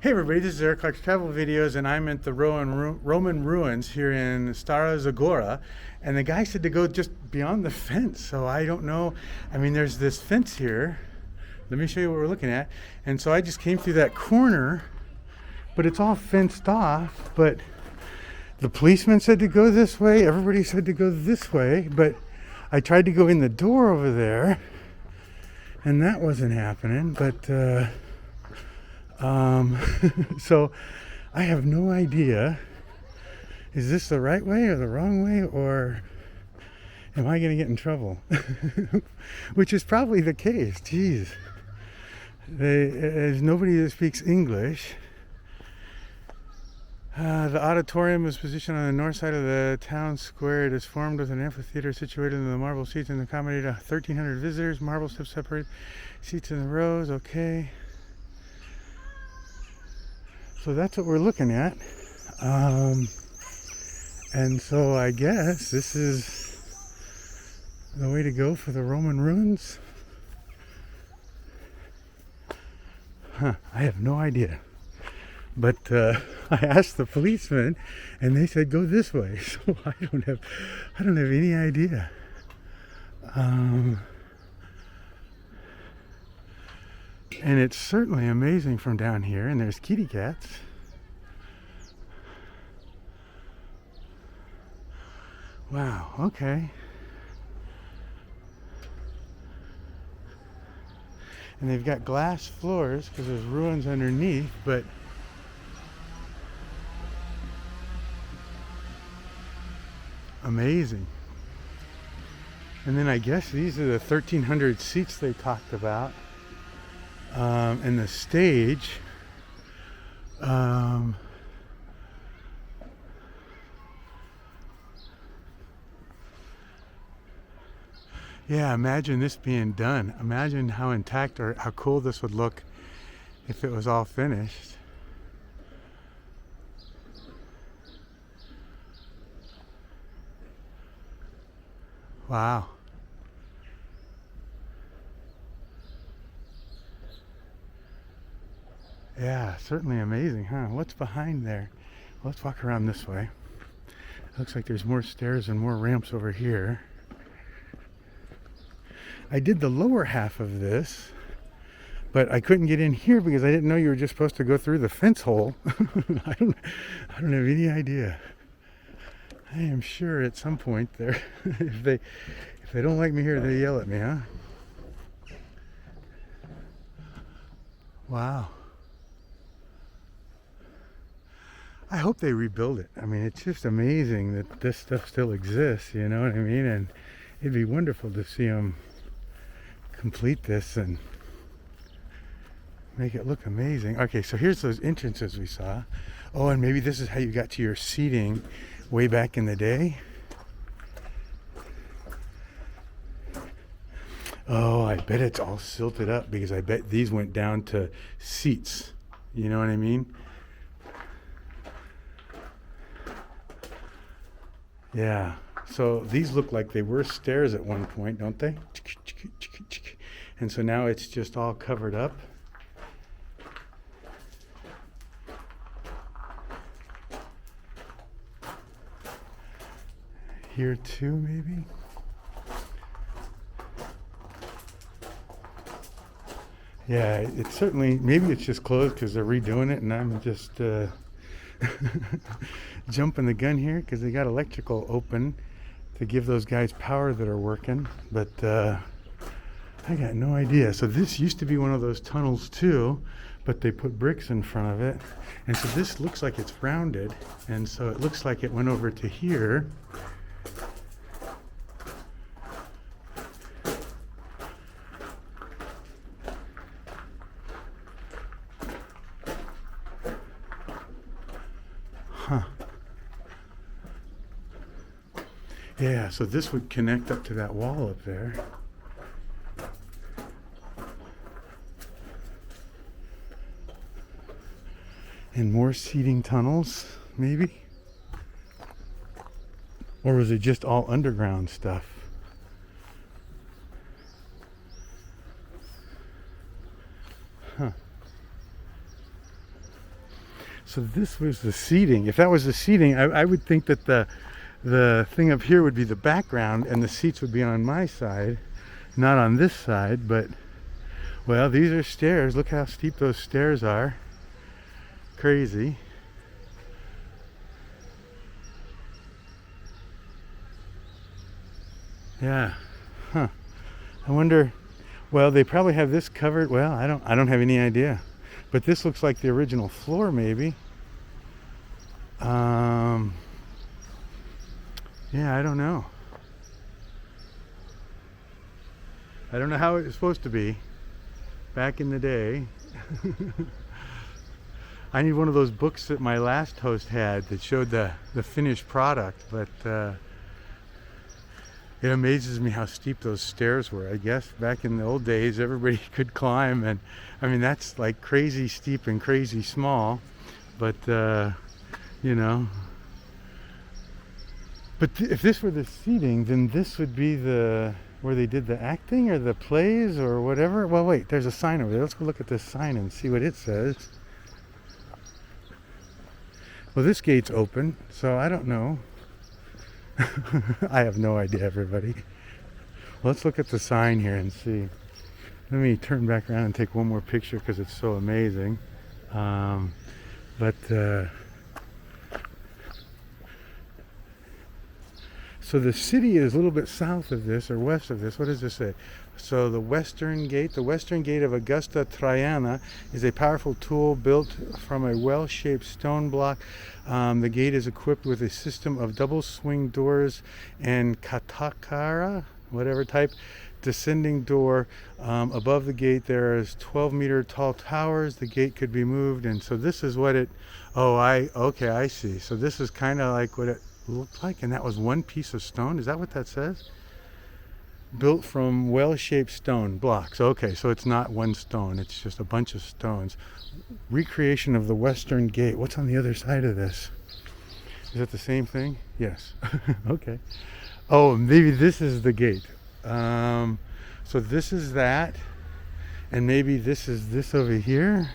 Hey everybody, this is Eric Clark's Travel Videos, and I'm at the Roman ruins here in Stara Zagora, and the guy said to go just beyond the fence, so I don't know. I mean, there's this fence here. Let me show you what we're looking at. And so I just came through that corner, but it's all fenced off, but the policeman said to go this way, everybody said to go this way, but I tried to go in the door over there, and that wasn't happening, but so I have no idea. Is this the right way or the wrong way, or am I going to get in trouble? Which is probably the case. Jeez. There's nobody that speaks English. The auditorium is positioned on the north side of the town square. It is formed with an amphitheater situated in the marble seats and accommodated 1,300 visitors. Marble steps separate seats in the rows. Okay. So that's what we're looking at. And so I guess this is the way to go for the Roman ruins. I have no idea. But I asked the policeman and they said go this way. So I don't have any idea. And it's certainly amazing from down here, and there's kitty cats. Wow, okay. And they've got glass floors because there's ruins underneath, but amazing. And then I guess these are the 1,300 seats they talked about. And the stage, yeah, imagine this being done. Imagine how intact or how cool this would look if it was all finished. Wow. Yeah, certainly amazing, huh? What's behind there? Let's walk around this way. Looks like there's more stairs and more ramps over here. I did the lower half of this, but I couldn't get in here because I didn't know you were just supposed to go through the fence hole. I don't have any idea. I am sure at some point there, if they don't like me here, they yell at me, huh? Wow. I hope they rebuild it. I mean, it's just amazing that this stuff still exists, you know what I mean? And it'd be wonderful to see them complete this and make it look amazing. Okay, so here's those entrances we saw. Oh, and maybe this is how you got to your seating way back in the day. Oh, I bet it's all silted up because I bet these went down to seats. You know what I mean? Yeah, so these look like they were stairs at one point, don't they? And so now it's just all covered up. Here too, maybe? Yeah, it's certainly, maybe it's just closed because they're redoing it and I'm just jumping the gun here because they got electrical open to give those guys power that are working, but I got no idea. So this used to be one of those tunnels too, but they put bricks in front of it, and so this looks like it's rounded, and so it looks like it went over to here. Huh. Yeah, so this would connect up to that wall up there. And more seating tunnels, maybe? Or was it just all underground stuff? Huh. So this was the seating. If that was the seating, I would think that the thing up here would be the background and the seats would be on my side, not on this side. But well, these are stairs. Look how steep those stairs are. Crazy. Yeah. Huh. I wonder, well, they probably have this covered. Well, I don't have any idea. But this looks like the original floor, maybe. Yeah, I don't know. I don't know how it was supposed to be back in the day. I need one of those books that my last host had that showed the finished product, but it amazes me how steep those stairs were. I guess back in the old days everybody could climb, and I mean that's like crazy steep and crazy small, but you know. But if this were the seating, then this would be the where they did the acting or the plays or whatever. Well, wait, there's a sign over there. Let's go look at this sign and see what it says. Well, this gate's open, so I don't know. I have no idea, everybody. Let's look at the sign here and see. Let me turn back around and take one more picture because it's so amazing. So the city is a little bit south of this or west of this. What does this say? So the western gate of Augusta Trayana is a powerful tool built from a well-shaped stone block. The gate is equipped with a system of double swing doors and katakara, whatever type, descending door. Above the gate there is 12-meter tall towers. The gate could be moved, and so this is what it, okay, I see. So this is kind of like what it looked like, and that was one piece of stone. Is that what that says? Built from well-shaped stone blocks. Okay, so it's not one stone, it's just a bunch of stones. Recreation of the western gate. What's on the other side of this? Is it the same thing? Yes. Okay. Oh, maybe this is the gate. So this is that, and maybe this is this over here.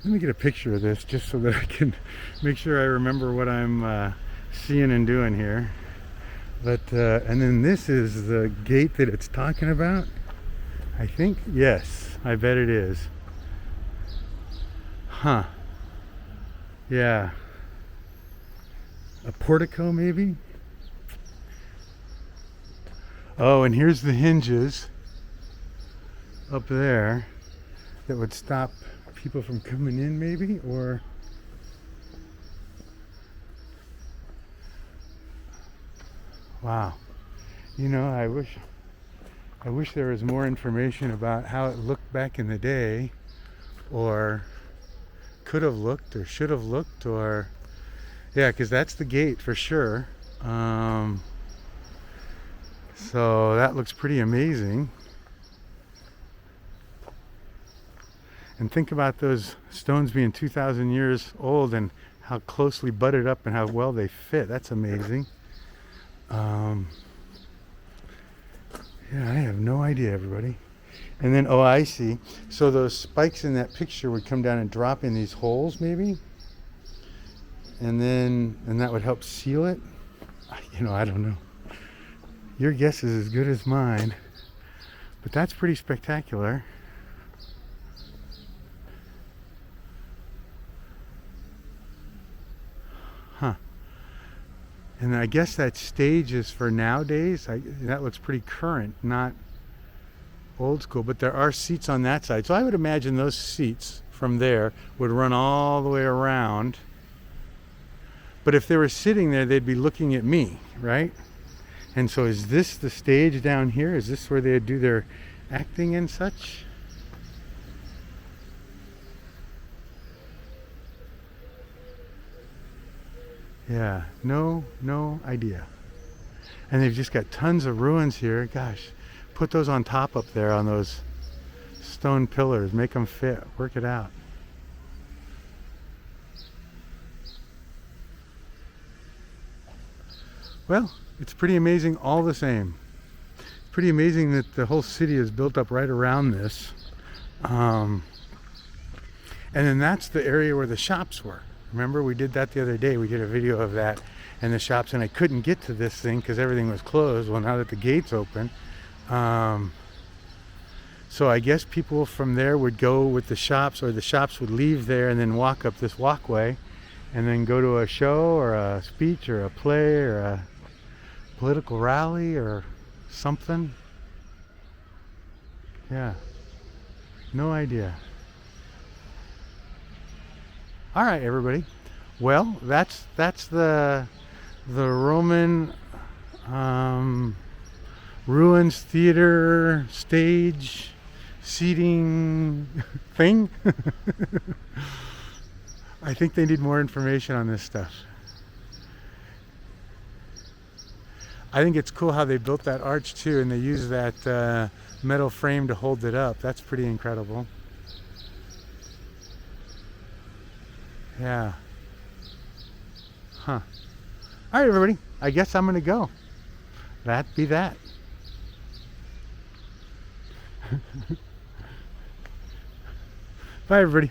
Let me get a picture of this just so that I can make sure I remember what I'm seeing and doing here. But and then this is the gate that it's talking about, I think. Yes, I bet it is. Huh. Yeah. A portico maybe? Oh, and here's the hinges up there that would stop people from coming in maybe, or wow. You know, I wish there was more information about how it looked back in the day, or could have looked, or should have looked, or yeah, because that's the gate for sure. So that looks pretty amazing. And think about those stones being 2,000 years old and how closely butted up and how well they fit. That's amazing. Yeah, I have no idea, everybody. And then, oh, I see. So those spikes in that picture would come down and drop in these holes, maybe? And that would help seal it? You know, I don't know. Your guess is as good as mine. But that's pretty spectacular. Huh. And I guess that stage is for nowadays. That looks pretty current, not old school. But there are seats on that side. So I would imagine those seats from there would run all the way around. But if they were sitting there, they'd be looking at me, right? And so is this the stage down here? Is this where they do their acting and such? Yeah, no idea. And they've just got tons of ruins here. Gosh, put those on top up there on those stone pillars. Make them fit. Work it out. Well, it's pretty amazing all the same. Pretty amazing that the whole city is built up right around this. And then that's the area where the shops were. Remember, we did that the other day. We did a video of that and the shops, and I couldn't get to this thing because everything was closed. Well, now that the gate's open, so I guess people from there would go with the shops, or the shops would leave there and then walk up this walkway and then go to a show or a speech or a play or a political rally or something. Yeah, no idea. All right, everybody. Well, that's the Roman ruins theater stage seating thing. I think they need more information on this stuff. I think it's cool how they built that arch too, and they use that metal frame to hold it up. That's pretty incredible. Yeah. Huh. All right, everybody. I guess I'm gonna go. That be that. Bye, everybody.